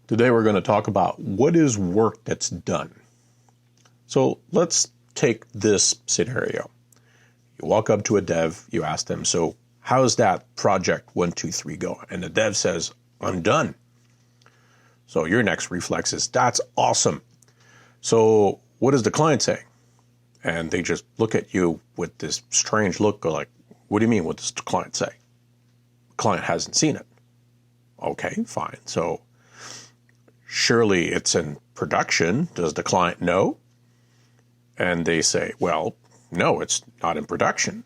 Today we're going to talk about what is work that's done. So let's take this scenario. You walk up to a dev, you ask them, so how's that project 1, 2, 3 go? And the dev says, I'm done. So your next reflex is, that's awesome. So what is the client saying? And they just look at you with this strange look, go like, what do you mean, what does the client say? The client hasn't seen it. Okay, fine. So surely it's in production. Does the client know? And they say, well, no, it's not in production.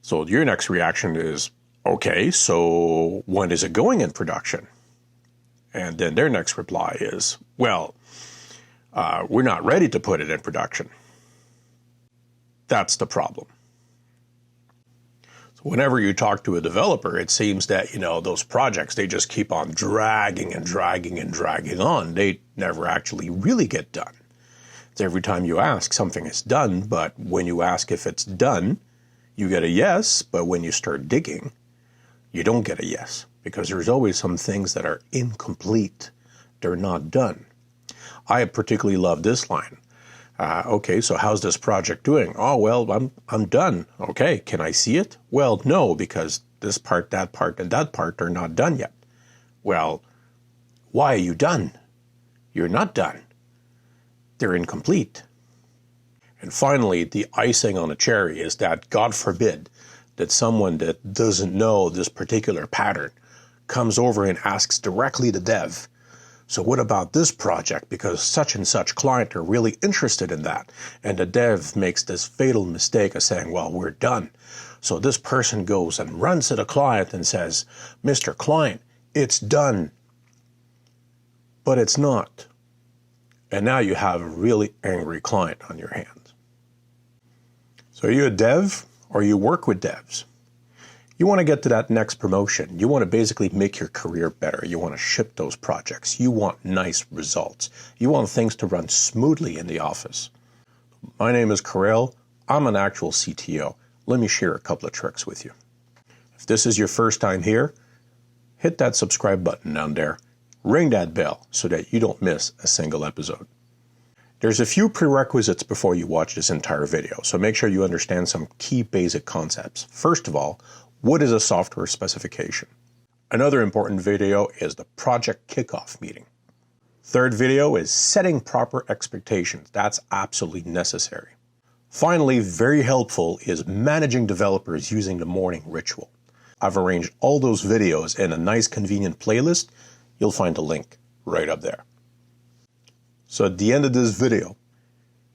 So your next reaction is, okay, so when is it going in production? And then their next reply is, well, we're not ready to put it in production. That's the problem. So whenever you talk to a developer, it seems that, those projects, they just keep on dragging and dragging and dragging on. They never actually really get done. It's every time you ask, something is done, but when you ask if it's done, you get a yes, but when you start digging, you don't get a yes, because there's always some things that are incomplete. They're not done. I particularly love this line. Okay, so how's this project doing? Oh, well, I'm done. Okay, can I see it? Well, no, because this part, and that part are not done yet. Well, why are you done? You're not done. They're incomplete. And finally, the icing on the cherry is that, God forbid, that someone that doesn't know this particular pattern comes over and asks directly the dev, so what about this project? Because such and such client are really interested in that. And the dev makes this fatal mistake of saying, well, we're done. So this person goes and runs to the client and says, Mr. Client, it's done. But it's not. And now you have a really angry client on your hands. So are you a dev or you work with devs? You want to get to that next promotion. You want to basically make your career better. You want to ship those projects. You want nice results. You want things to run smoothly in the office. My name is Karel. I'm an actual CTO. Let me share a couple of tricks with you. If this is your first time here, hit that subscribe button down there. Ring that bell so that you don't miss a single episode. There's a few prerequisites before you watch this entire video, so make sure you understand some key basic concepts. First of all, what is a software specification? Another important video is the project kickoff meeting. Third video is setting proper expectations. That's absolutely necessary. Finally, very helpful is managing developers using the morning ritual. I've arranged all those videos in a nice convenient playlist. You'll find a link right up there. So at the end of this video,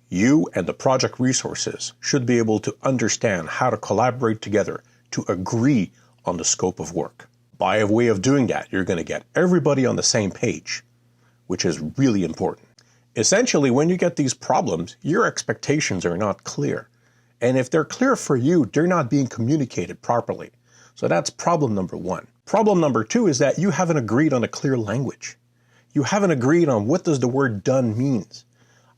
you and the project resources should be able to understand how to collaborate together to agree on the scope of work. By way of doing that, you're going to get everybody on the same page, which is really important. Essentially, when you get these problems, your expectations are not clear. And if they're clear for you, they're not being communicated properly. So that's problem number one. Problem number two is that you haven't agreed on a clear language. You haven't agreed on what does the word done means.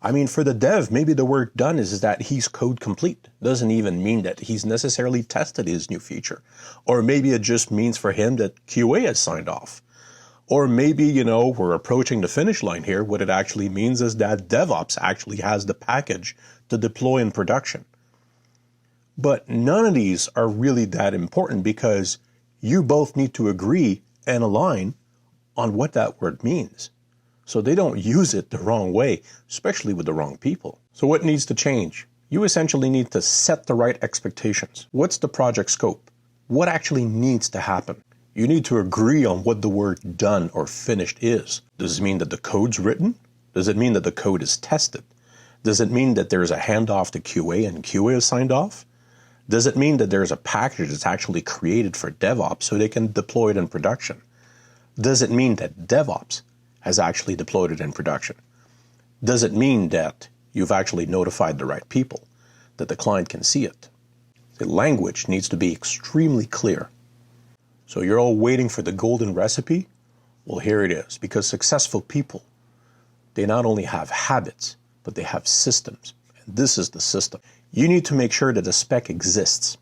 I mean, for the dev, maybe the word done is that he's code complete. Doesn't even mean that he's necessarily tested his new feature. Or maybe it just means for him that QA has signed off. Or maybe, we're approaching the finish line here. What it actually means is that DevOps actually has the package to deploy in production. But none of these are really that important because you both need to agree and align on what that word means. So they don't use it the wrong way, especially with the wrong people. So what needs to change? You essentially need to set the right expectations. What's the project scope? What actually needs to happen? You need to agree on what the word done or finished is. Does it mean that the code's written? Does it mean that the code is tested? Does it mean that there's a handoff to QA and QA is signed off? Does it mean that there's a package that's actually created for DevOps so they can deploy it in production? Does it mean that DevOps has actually deployed it in production? Does it mean that you've actually notified the right people, that the client can see it? The language needs to be extremely clear. So you're all waiting for the golden recipe? Well, here it is, because successful people, they not only have habits, but they have systems. And this is the system. You need to make sure that the spec exists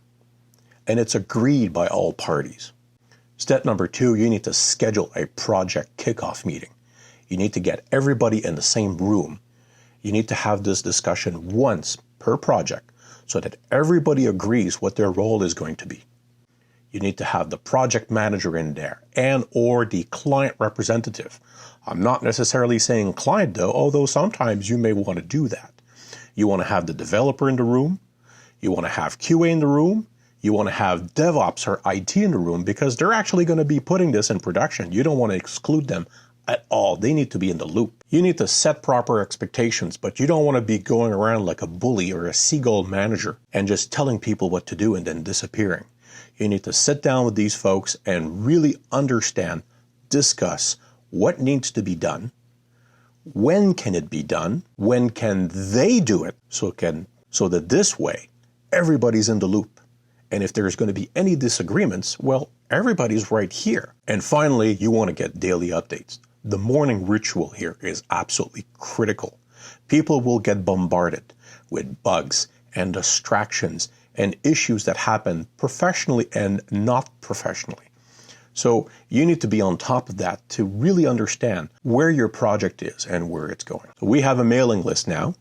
and it's agreed by all parties. Step number 2, you need to schedule a project kickoff meeting. You need to get everybody in the same room. You need to have this discussion once per project so that everybody agrees what their role is going to be. You need to have the project manager in there and or the client representative. I'm not necessarily saying client though, although sometimes you may want to do that. You want to have the developer in the room. You want to have QA in the room. You want to have DevOps or IT in the room because they're actually going to be putting this in production. You don't want to exclude them at all. They need to be in the loop. You need to set proper expectations, but you don't want to be going around like a bully or a seagull manager and just telling people what to do and then disappearing. You need to sit down with these folks and really understand, discuss what needs to be done, when can it be done, when can they do it, so that this way everybody's in the loop. And if there's going to be any disagreements, well, everybody's right here. And finally, you want to get daily updates. The morning ritual here is absolutely critical. People will get bombarded with bugs and distractions and issues that happen professionally and not professionally. So you need to be on top of that to really understand where your project is and where it's going. So we have a mailing list now.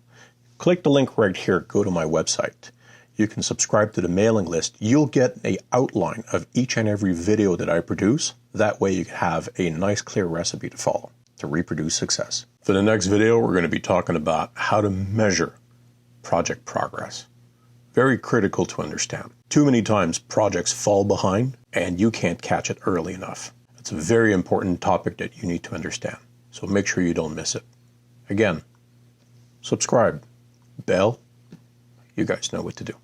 Click the link right here, go to my website. You can subscribe to the mailing list. You'll get an outline of each and every video that I produce. That way you can have a nice clear recipe to follow to reproduce success. For the next video, we're going to be talking about how to measure project progress. Very critical to understand. Too many times projects fall behind and you can't catch it early enough. It's a very important topic that you need to understand. So make sure you don't miss it. Again, subscribe, bell, you guys know what to do.